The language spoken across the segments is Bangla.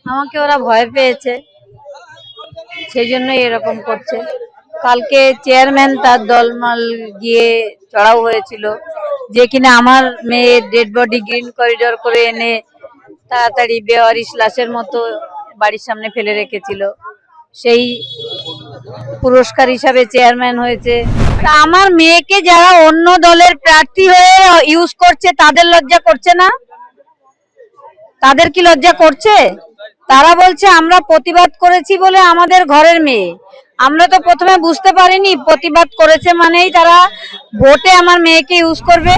আমাকে ওরা ভয় পেয়েছে, সেই জন্যই এরকম করছে। কালকে চেয়ারম্যান তার দলমল গিয়ে চড়াও হয়েছিল, যে কিনা আমার মেয়ের ডেড বডি গ্রিন করিডোর করে এনে তাড়াতাড়ি বেওয়ারিশ লাশের মতো বাড়ির সামনে ফেলে রেখেছিল। সেই পুরস্কার হিসাবে চেয়ারম্যান হয়েছে। তা আমার মেয়েকে যারা অন্য দলের প্রার্থী হয়ে ইউজ করছে তাদের লজ্জা করছে না? তাদের কি লজ্জা করছে? তারা বলছে আমরা প্রতিবাদ করেছি বলে আমাদের ঘরের মেয়ে। আমরা তো প্রথমে বুঝতে পারিনি প্রতিবাদ করেছে মানেই তারা ভোটে আমার মেয়েকে ইউজ করবে।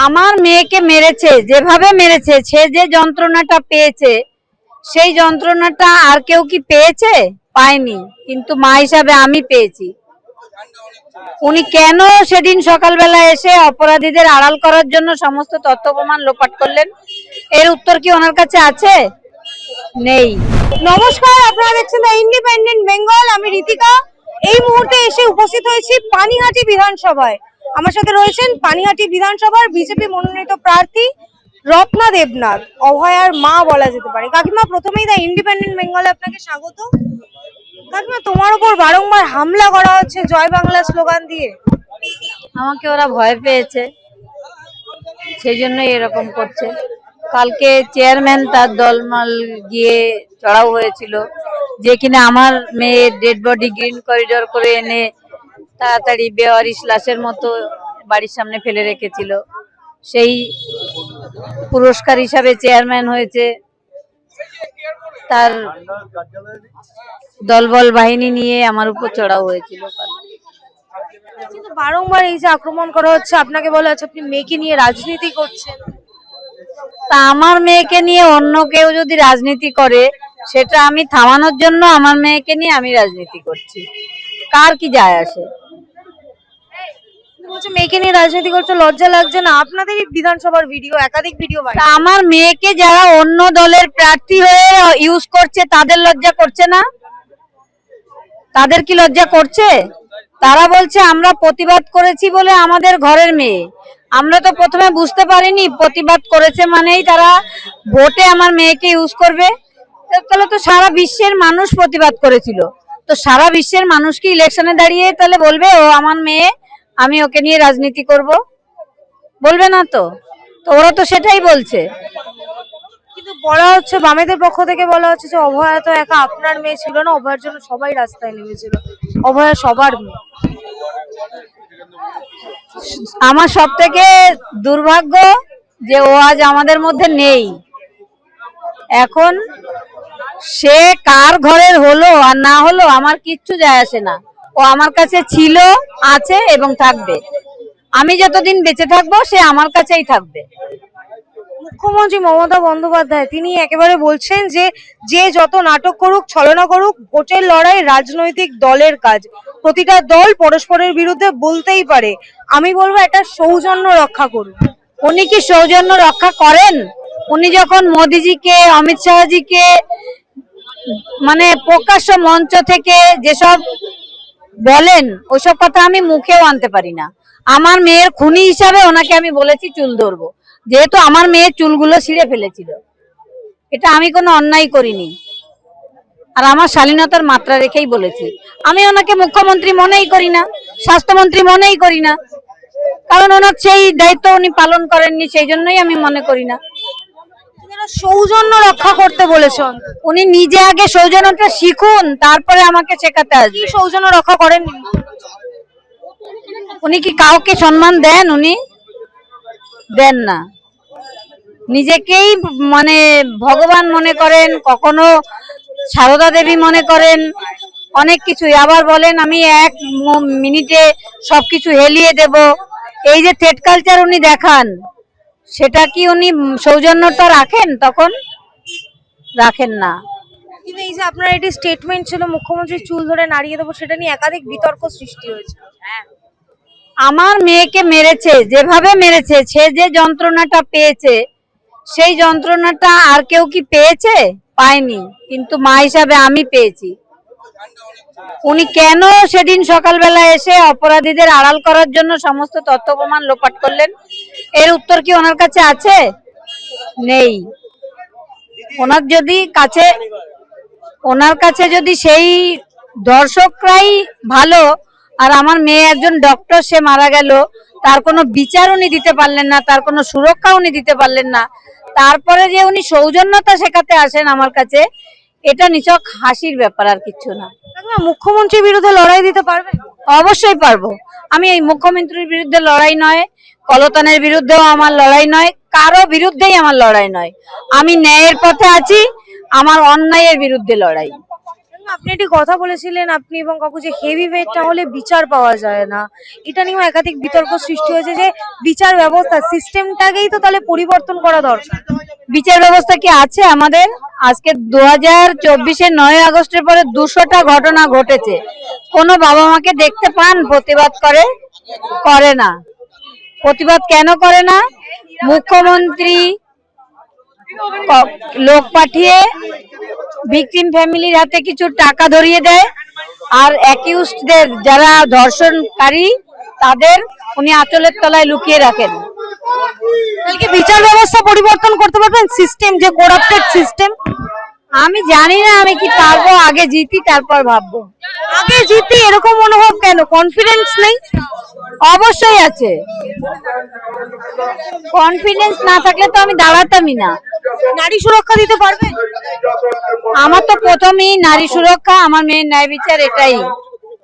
আমার মেয়েকে মেরেছে, যেভাবে মেরেছে, সে যে যন্ত্রণাটা পেয়েছে সেই যন্ত্রণাটা আর কেউ কি পেয়েছে? পায়নি, কিন্তু মা হিসাবে আমি পেয়েছি। উনি কেন সেদিন সকালবেলা এসে অপরাধীদের আড়াল করার জন্য সমস্ত তথ্য প্রমাণ লোপাট করলেন, এর উত্তর কি ওনার কাছে আছে? নেই। নমস্কার, আপনারা দেখছেন দ্য ইন্ডিপেন্ডেন্ট বেঙ্গল। আমি রীতিকা। এই মুহূর্তে এসে উপস্থিত হয়েছি পানিহাটি বিধানসভায়। আমার সাথে রয়েছেন পানিহাটি বিধানসভার বিজেপি মনোনীত প্রার্থী রত্না দেবনাথ, অভয়ার মা বলা যেতে পারে। কাকিমা, প্রথমেই দ্য ইন্ডিপেন্ডেন্ট বেঙ্গলে আপনাকে স্বাগত। কাকিমা, তোমার উপর বারংবার হামলা করা হচ্ছে জয় বাংলা স্লোগান দিয়ে। আমাকে ওরা ভয় পেয়েছে, সেই জন্যই এরকম করছে। কালকে চেয়ারম্যান তার দলমল গিয়ে চড়াও হয়েছিল, যে কিনা আমার মেয়ের ডেড বডি গ্রিন করিডোর করে এনে তাড়াতাড়ি বেওয়ারিশ লাশের মতো বাড়ির সামনে ফেলে রেখেছিল। সেই পুরস্কার হিসাবে চেয়ারম্যান হয়েছে। তার দলবল বাহিনী নিয়ে আমার উপর চড়াও হয়েছিল। কিন্তু বারংবার এই যে আক্রমণ করা হচ্ছে, আপনাকে বলা হচ্ছে আপনি মেয়েকে নিয়ে রাজনীতি করছেন। তা আমার মেয়েকে নিয়ে অন্য কেউ যদি রাজনীতি করে সেটা আমি থামানোর জন্য আমার মেয়েকে নিয়ে আমি রাজনীতি করছি, কার কি যায় আসে? বলছে মেয়েকে নিয়ে রাজনীতি করতে লজ্জা লাগছে না? আপনাদেরই বিধানসভার ভিডিও, একাধিক ভিডিও। তা আমার মেয়েকে যারা অন্য দলের প্রার্থী হয়ে ইউজ করছে তাদের লজ্জা করছে না? তাদের কি লজ্জা করছে? তারা বলছে আমরা প্রতিবাদ করেছি বলে আমাদের ঘরের মেয়ে। আমরা তো প্রথমে বুঝতে পারিনি প্রতিবাদ করেছে মানেই তারা ভোটে আমার মেয়েকে ইউজ করবে। তাহলে তো সারা বিশ্বের মানুষ প্রতিবাদ করেছিল, তো সারা বিশ্বের মানুষ কি ইলেকশনে দাঁড়িয়ে তাহলে বলবে ও আমার মেয়ে, আমি ওকে নিয়ে রাজনীতি করব? বলবে না তো। তো ওরা তো সেটাই বলছে। কিন্তু বলা হচ্ছে, বামেদের পক্ষ থেকে বলা হচ্ছে যে অভয়া তো একা আপনার মেয়ে ছিল না, অভয়ার জন্য সবাই রাস্তায় নেমেছিল, অভয়া সবার মেয়ে। আমার সব থেকে দুর্ভাগ্য যে ও আজ আমাদের মধ্যে নেই। এখন সে কার ঘরের হলো আর না হলো আমার কিচ্ছু যায় আসে না। ও আমার কাছে ছিল, আছে এবং থাকবে। আমি যতদিন বেঁচে থাকবো সে আমার কাছেই থাকবে। মুখ্যমন্ত্রী মমতা বন্দ্যোপাধ্যায় তিনি একেবারে বলছেন যে যে যত নাটক করুক, ছলনা করুক, ভোটের লড়াই রাজনৈতিক দলের কাজ। প্রতিটা দল পরস্পরের বিরুদ্ধে বলতেই পারে। আমি বলবো এটা সৌজন্য রক্ষা করুন। উনি কি সৌজন্য রক্ষা করেন? উনি যখন মোদিজিকে, অমিত শাহজিকে মানে প্রকাশ্য মঞ্চ থেকে যেসব বলেন ওসব কথা আমি মুখেও আনতে পারি না। আমার মেয়ের খুনি হিসাবে ওনাকে আমি বলেছি চুল ধরবো, যেহেতু আমার মেয়ের চুলগুলো ছিঁড়ে ফেলেছিল। এটা আমি কোনো অন্যায় করিনি, আর আমার শালীনতার মাত্রা রেখেই বলেছি। আমি ওনাকে মুখ্যমন্ত্রী মনেই করি না, স্বাস্থ্যমন্ত্রী মনেই করি না, কারণ ওনার সেই দায়িত্ব উনি পালন করেননি, সেই জন্যই আমি মনে করি না। সৌজন্য রক্ষা করতে বলেছেন। উনি নিজে আগে সৌজন্যটা শিখুন, তারপরে আমাকে শেখাতে আসবে। কি সৌজন্য রক্ষা করেন? উনি কি কাউকে সম্মান দেন? উনি দেন না। নিজেকেই মানে ভগবান মনে করেন, কখনো সারদা দেবী মনে করেন, অনেক কিছুই। আবার বলেন আমি 1 মিনিটে সবকিছু হেলিয়ে দেব। এই যে থ্রেড কালচার উনি দেখান, সেটা কি উনি সৌজন্যতা রাখেন? তখন রাখেন না। কিন্তু এই যে আপনার এটি স্টেটমেন্ট ছিল মুখ্যমন্ত্রীর চুল ধরে নাড়িয়ে দেবো, সেটা নিয়ে একাধিক বিতর্ক সৃষ্টি হয়েছে। আমার মেয়েকে মেরেছে, যেভাবে মেরেছে, সে যে যন্ত্রণাটা পেয়েছে সেই যন্ত্রণাটা আর কেউ কি পেয়েছে? পায়নি, কিন্তু মা হিসাবে আমি পেয়েছি। উনি কেন সেদিন সকালবেলা এসে অপরাধীদের আড়াল করার জন্য সমস্ত তথ্য প্রমাণ লোপাট করলেন, এর উত্তর কি ওনার কাছে আছে? নেই। ওনার কাছে যদি সেই দর্শকরাই ভালো, আর আমার মেয়ে একজন ডক্টর, সে মারা গেল, তার কোনো বিচার উনি দিতে পারলেন না, তার কোনো সুরক্ষা উনি দিতে পারলেন না, তারপরে যে উনি সৌজন্যতা শেখাতে আসেন আমার কাছে, এটা নিছক হাসির ব্যাপার, আর কিচ্ছু না। কাকিমা, মুখ্যমন্ত্রীর বিরুদ্ধে লড়াই দিতে পারবেন? অবশ্যই পারবো। আমি এই মুখ্যমন্ত্রীর বিরুদ্ধে লড়াই নয়, কলতানের বিরুদ্ধেও আমার লড়াই নয়, কারো বিরুদ্ধেই আমার লড়াই নয়। আমি ন্যায়ের পথে আছি, আমার অন্যায়ের বিরুদ্ধে লড়াই। আপনি একটি কথা বলেছিলেন, আপনি এবং কাকু, যে হেভি ওয়েট না হলে বিচার পাওয়া যায় না। এটা নিয়েও একাধিক বিতর্ক সৃষ্টি হয়েছে যে বিচার ব্যবস্থা সিস্টেমটাকেই তো তাহলে পরিবর্তন করা দরকার। বিচার ব্যবস্থা কি আছে আমাদের? আজকে 2024-এর 9 আগস্টের পরে 200টা ঘটনা ঘটেছে। কোনো বাবা মাকে দেখতে পান প্রতিবাদ করে না? প্রতিবাদ কেন করে না? মুখ্যমন্ত্রী লোক পাঠিয়ে ভিকটিম ফ্যামিলির হাতে কিছু টাকা ধরিয়ে দেয়, আর অ্যাকিউজদের যারা ধর্ষণকারী তাদের উনি আঁচলের তলায় লুকিয়ে রাখেন। কালকে বিচার ব্যবস্থা পরিবর্তন করতে পারবেন? সিস্টেম যে করাপ্টেড সিস্টেম। আমি জানি না, আমি কি পারবো? আগে জিতি, তারপর ভাববো। আগে জিতি এরকম অনুভব কেন? কনফিডেন্স নেই? অবশ্যই আছে। কনফিডেন্স না থাকলে তো আমি দাঁড়াতামই না। নারী সুরক্ষা দিতে পারবেন? আমার তো প্রথমেই নারী সুরক্ষা, আমার মেয়ের ন্যায় বিচার, এটাই।